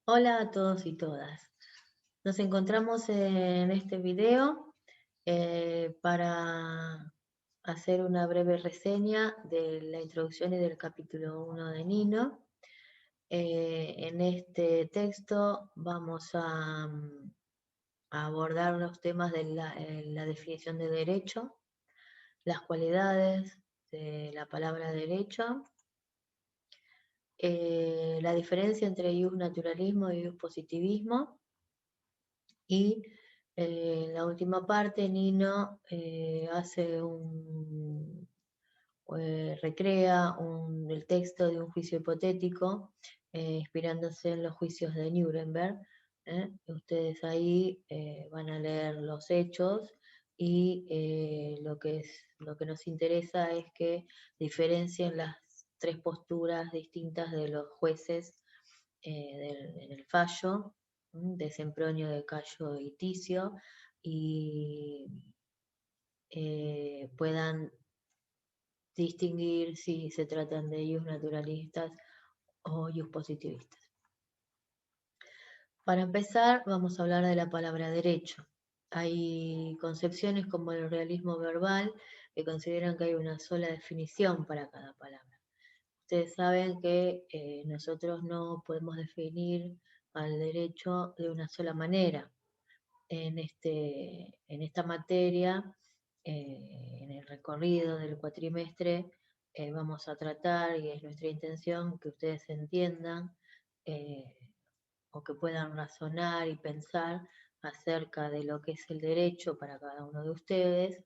Hola a todos y todas. Nos encontramos en este video para hacer una breve reseña de la introducción y del capítulo 1 de Nino. En este texto vamos a abordar los temas de la definición de derecho, las cualidades de la palabra derecho, la diferencia entre ius naturalismo y ius positivismo. Y en la última parte, Nino recrea el texto de un juicio hipotético, inspirándose en los juicios de Nuremberg. Ustedes ahí van a leer los hechos y lo que nos interesa es que diferencien las tres posturas distintas de los jueces en el fallo de Sempronio, de Cayo y Ticio, y puedan distinguir si se tratan de ius naturalistas o ius positivistas. Para empezar, vamos a hablar de la palabra derecho. Hay concepciones como el realismo verbal que consideran que hay una sola definición para cada palabra. Ustedes saben que nosotros no podemos definir al derecho de una sola manera. En esta materia, en el recorrido del cuatrimestre, vamos a tratar, y es nuestra intención, que ustedes entiendan eh, o que puedan razonar y pensar acerca de lo que es el derecho para cada uno de ustedes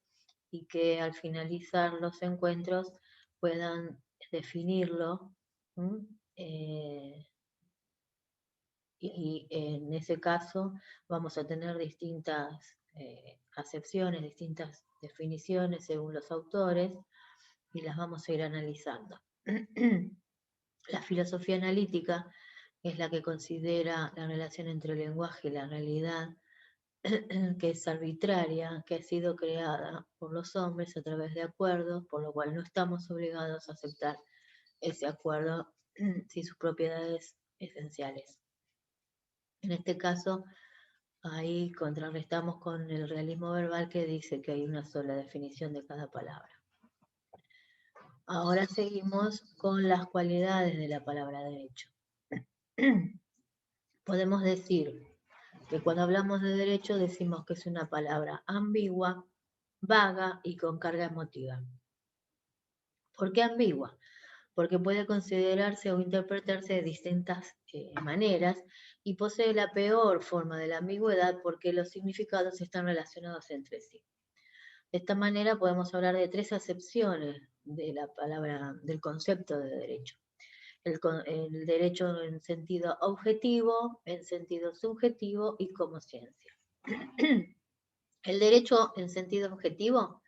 y que al finalizar los encuentros puedan definirlo. Y en ese caso vamos a tener distintas acepciones, distintas definiciones según los autores y las vamos a ir analizando. La filosofía analítica es la que considera la relación entre el lenguaje y la realidad, que es arbitraria, que ha sido creada por los hombres a través de acuerdos, por lo cual no estamos obligados a aceptar ese acuerdo sin sus propiedades esenciales. En este caso, ahí contrarrestamos con el realismo verbal que dice que hay una sola definición de cada palabra. Ahora seguimos con las cualidades de la palabra derecho. Podemos decir que cuando hablamos de derecho decimos que es una palabra ambigua, vaga y con carga emotiva. ¿Por qué ambigua? Porque puede considerarse o interpretarse de distintas maneras y posee la peor forma de la ambigüedad porque los significados están relacionados entre sí. De esta manera podemos hablar de tres acepciones de la palabra, del concepto de derecho. El derecho en sentido objetivo, en sentido subjetivo y como ciencia. El derecho en sentido objetivo,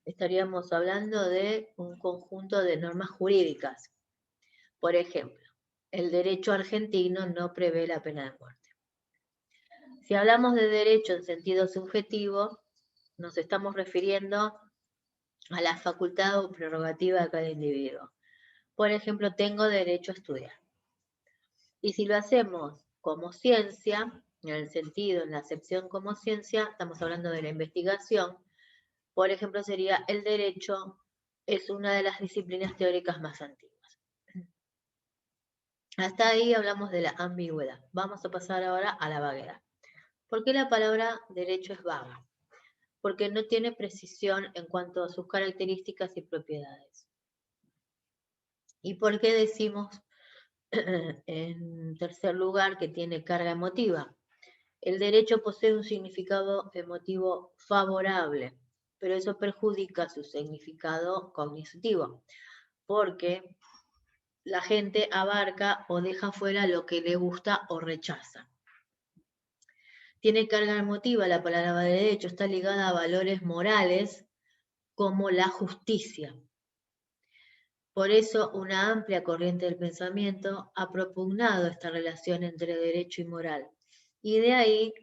estaríamos hablando de un conjunto de normas jurídicas. Por ejemplo, el derecho argentino no prevé la pena de muerte. Si hablamos de derecho en sentido subjetivo, nos estamos refiriendo a la facultad o prerrogativa de cada individuo. Por ejemplo, tengo derecho a estudiar. Y si lo hacemos como ciencia, en el sentido, en la acepción como ciencia, estamos hablando de la investigación. Por ejemplo, sería el derecho es una de las disciplinas teóricas más antiguas. Hasta ahí hablamos de la ambigüedad. Vamos a pasar ahora a la vaguedad. ¿Por qué la palabra derecho es vaga? Porque no tiene precisión en cuanto a sus características y propiedades. ¿Y por qué decimos en tercer lugar que tiene carga emotiva? El derecho posee un significado emotivo favorable, pero eso perjudica su significado cognitivo, porque la gente abarca o deja fuera lo que le gusta o rechaza. Tiene carga emotiva, la palabra derecho está ligada a valores morales como la justicia. Por eso, una amplia corriente del pensamiento ha propugnado esta relación entre derecho y moral. Y de ahí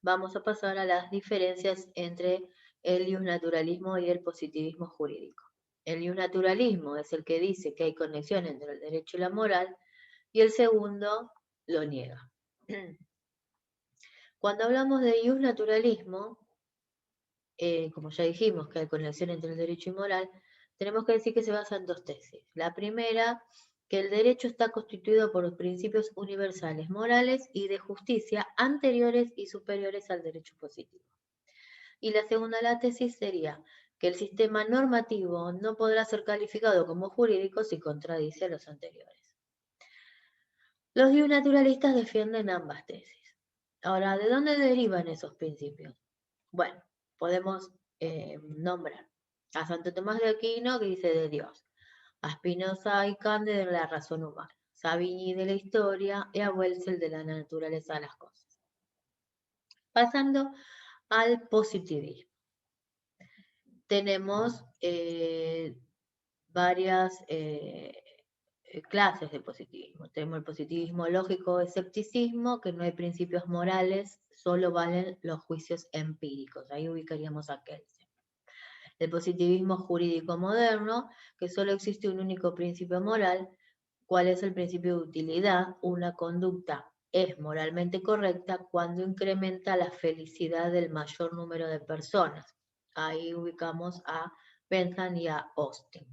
vamos a pasar a las diferencias entre el iusnaturalismo y el positivismo jurídico. El iusnaturalismo es el que dice que hay conexión entre el derecho y la moral, y el segundo lo niega. Cuando hablamos de naturalismo, como ya dijimos que hay conexión entre el derecho y moral, tenemos que decir que se basa en dos tesis. La primera, que el derecho está constituido por los principios universales, morales y de justicia anteriores y superiores al derecho positivo. Y la segunda, la tesis sería que el sistema normativo no podrá ser calificado como jurídico si contradice a los anteriores. Los naturalistas defienden ambas tesis. Ahora, ¿de dónde derivan esos principios? Bueno, podemos nombrar a Santo Tomás de Aquino, que dice de Dios, a Spinoza y Kant de la razón humana, Savigny de la historia y a Welzel de la naturaleza de las cosas. Pasando al positivismo. Tenemos varias clases de positivismo. Tenemos el positivismo lógico escepticismo, que no hay principios morales, solo valen los juicios empíricos. Ahí ubicaríamos a Kelsen. El positivismo jurídico moderno, que solo existe un único principio moral. ¿Cuál es el principio de utilidad? Una conducta es moralmente correcta cuando incrementa la felicidad del mayor número de personas. Ahí ubicamos a Bentham y a Austin.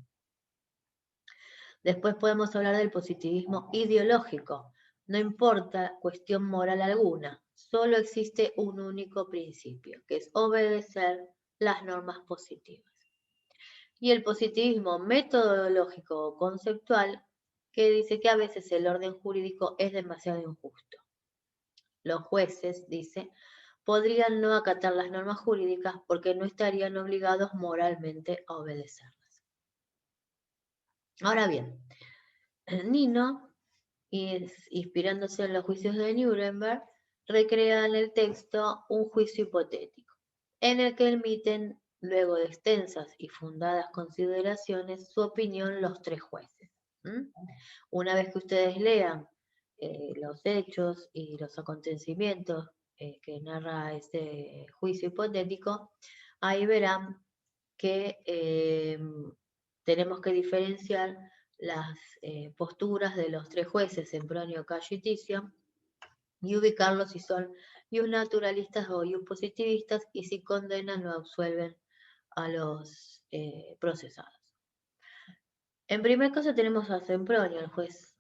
Después podemos hablar del positivismo ideológico. No importa cuestión moral alguna, solo existe un único principio, que es obedecer las normas positivas. Y el positivismo metodológico o conceptual, que dice que a veces el orden jurídico es demasiado injusto. Los jueces, dice, podrían no acatar las normas jurídicas porque no estarían obligados moralmente a obedecerlas. Ahora bien, Nino, inspirándose en los juicios de Nuremberg, recrea en el texto un juicio hipotético, en el que emiten, luego de extensas y fundadas consideraciones, su opinión los tres jueces. Una vez que ustedes lean los hechos y los acontecimientos que narra este juicio hipotético, ahí verán que tenemos que diferenciar las posturas de los tres jueces, Sempronio, Cayo y Ticio, y ubicarlos si son naturalistas o positivistas y si condenan o absuelven a los procesados. En primer caso tenemos a Sempronio, al juez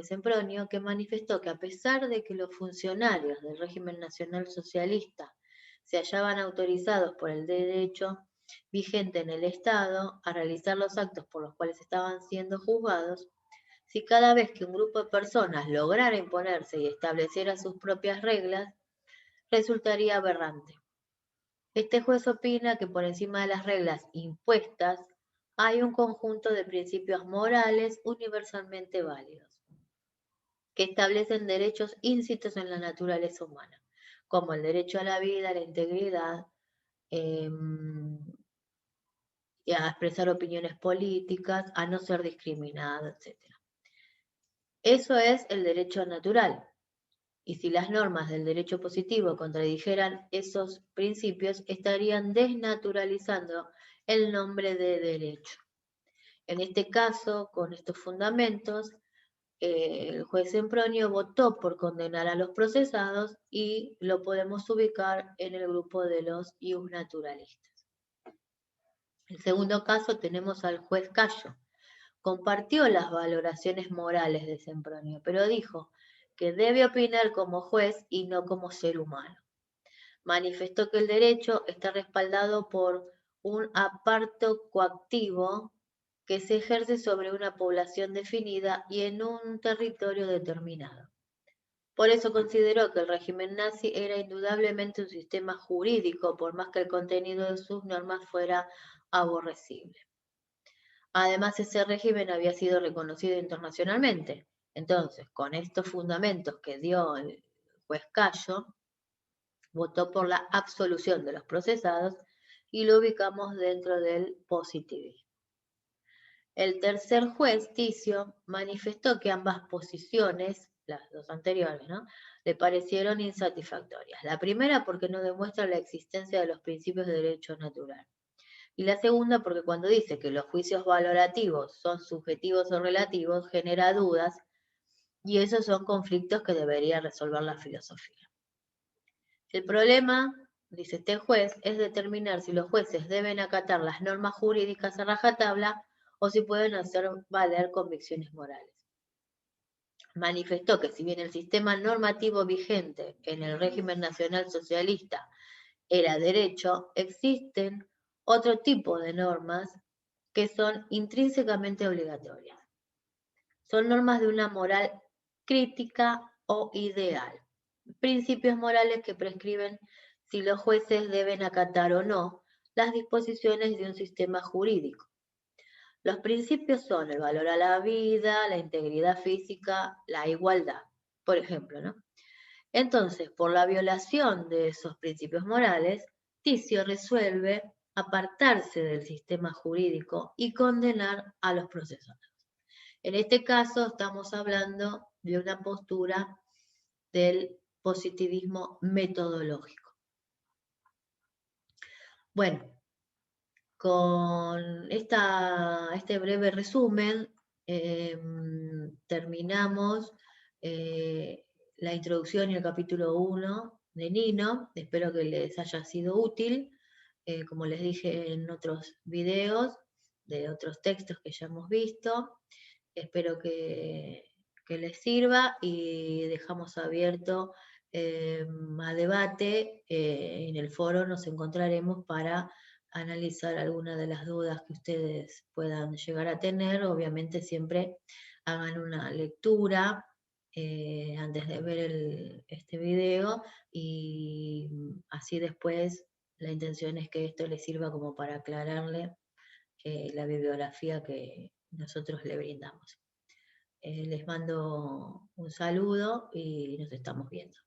Sempronio, que manifestó que a pesar de que los funcionarios del régimen nacional socialista se hallaban autorizados por el derecho vigente en el Estado a realizar los actos por los cuales estaban siendo juzgados, si cada vez que un grupo de personas lograra imponerse y estableciera sus propias reglas, resultaría aberrante. Este juez opina que por encima de las reglas impuestas hay un conjunto de principios morales universalmente válidos, que establecen derechos íncitos en la naturaleza humana, como el derecho a la vida, a la integridad, y a expresar opiniones políticas, a no ser discriminado, etc. Eso es el derecho natural. Y si las normas del derecho positivo contradijeran esos principios, estarían desnaturalizando el nombre de derecho. En este caso, con estos fundamentos, el juez Sempronio votó por condenar a los procesados y lo podemos ubicar en el grupo de los naturalistas. En segundo caso tenemos al juez Cayo. Compartió las valoraciones morales de Sempronio, pero dijo que debe opinar como juez y no como ser humano. Manifestó que el derecho está respaldado por un aparto coactivo que se ejerce sobre una población definida y en un territorio determinado. Por eso consideró que el régimen nazi era indudablemente un sistema jurídico, por más que el contenido de sus normas fuera aborrecible. Además, ese régimen había sido reconocido internacionalmente. Entonces, con estos fundamentos que dio el juez Cayo, votó por la absolución de los procesados y lo ubicamos dentro del positivismo. El tercer juez, Ticio, manifestó que ambas posiciones, las dos anteriores, le parecieron insatisfactorias. La primera porque no demuestra la existencia de los principios de derecho natural. Y la segunda porque cuando dice que los juicios valorativos son subjetivos o relativos, genera dudas Y esos son conflictos que debería resolver la filosofía. El problema, dice este juez, es determinar si los jueces deben acatar las normas jurídicas a rajatabla o si pueden hacer valer convicciones morales. Manifestó que si bien el sistema normativo vigente en el régimen nacional socialista era derecho, existen otro tipo de normas que son intrínsecamente obligatorias. Son normas de una moral crítica o ideal. Principios morales que prescriben si los jueces deben acatar o no las disposiciones de un sistema jurídico. Los principios son el valor a la vida, la integridad física, la igualdad, por ejemplo, ¿no? Entonces, por la violación de esos principios morales, Ticio resuelve apartarse del sistema jurídico y condenar a los procesados. En este caso estamos hablando de una postura del positivismo metodológico. Bueno, con este breve resumen terminamos la introducción y el capítulo 1 de Nino. Espero que les haya sido útil. Como les dije en otros videos, de otros textos que ya hemos visto. Espero que les sirva y dejamos abierto a debate. En el foro nos encontraremos para analizar algunas de las dudas que ustedes puedan llegar a tener. Obviamente siempre hagan una lectura antes de ver este video y así después la intención es que esto les sirva como para aclararle la bibliografía que nosotros le brindamos. Les mando un saludo y nos estamos viendo.